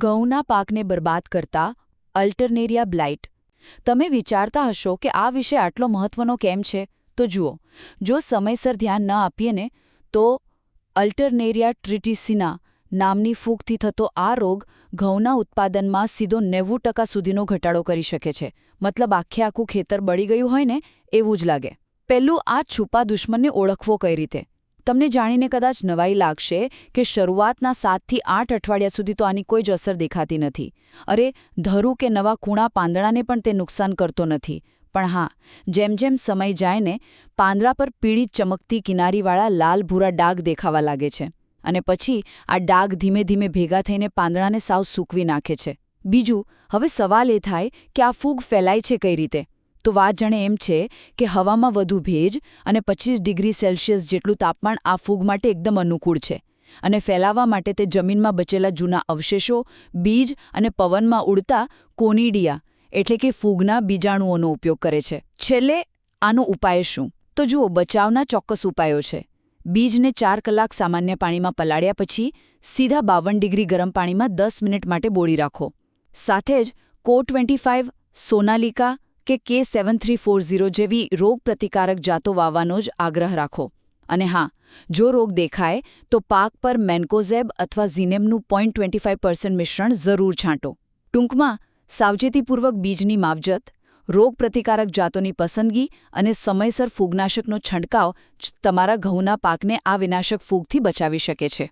ઘઉંના પાકને બરબાદ કરતા અલ્ટરનેરિયા બ્લાઇટ. તમે વિચારતા હશો કે આ વિષય આટલો મહત્વનો કેમ છે? તો જુઓ, જો સમયસર ધ્યાન ન આપીએ ને તો અલ્ટરનેરિયા ટ્રિટિસિના નામની ફૂગથી થતો આ રોગ ઘઉંના ઉત્પાદનમાં સીધો 90% સુધીનો ઘટાડો કરી શકે છે. મતલબ આખે આખું ખેતર બળી ગયું હોય ને એવું જ લાગે. પહેલું, આ છુપા દુશ્મનને ઓળખવો કઈ રીતે? તમને જાણીને કદાચ નવાઈ લાગશે કે શરૂઆતના 7 થી 8 અઠવાડિયા સુધી તો આની કોઈ જ અસર દેખાતી નથી. અરે, ધરું કે નવા કૂણા પાંદડાને પણ તે નુકસાન કરતો નથી. પણ હા, જેમ જેમ સમય જાય ને પાંદડા પર પીળી ચમકતી કિનારીવાળા લાલ ભૂરા ડાઘ દેખાવા લાગે છે. અને પછી આ ડાઘ ધીમે ધીમે ભેગા થઈને પાંદડાને સાવ સૂકવી નાખે છે. બીજું, હવે સવાલ એ થાય કે આ ફૂગ ફેલાય છે કઈ રીતે? તો વાત જાણે એમ છે કે હવામાં વધુ ભેજ અને 25 ડિગ્રી સેલ્સિયસ જેટલું તાપમાન આ ફૂગ માટે એકદમ અનુકૂળ છે. અને ફેલાવા માટે તે જમીનમાં બચેલા જૂના અવશેષો, બીજ અને પવનમાં ઉડતા કોનિડિયા એટલે કે ફૂગના બીજાણુઓનો ઉપયોગ કરે છે. છેલ્લે આનો ઉપાય શું? તો જુઓ, બચાવના ચોક્કસ ઉપાયો છે. બીજને 4 કલાક સામાન્ય પાણીમાં પલાળ્યા પછી સીધા 52 ડિગ્રી ગરમ પાણીમાં 10 મિનિટ માટે બોળી રાખો. સાથે જ CO-25, સોનાલિકા કે K7340 જેવી રોગપ્રતિકારક જાતો વાવવાનો જ આગ્રહ રાખો. અને હા, જો રોગ દેખાય તો પાક પર મેન્કોઝેબ અથવા ઝીનેમનું 0.25% મિશ્રણ જરૂર છાંટો. ટૂંકમાં, સાવચેતીપૂર્વક બીજની માવજત, રોગપ્રતિકારક જાતોની પસંદગી અને સમયસર ફૂગનાશકનો છંટકાવ જ તમારા ઘઉંના પાકને આ વિનાશક ફૂગથી બચાવી શકે છે.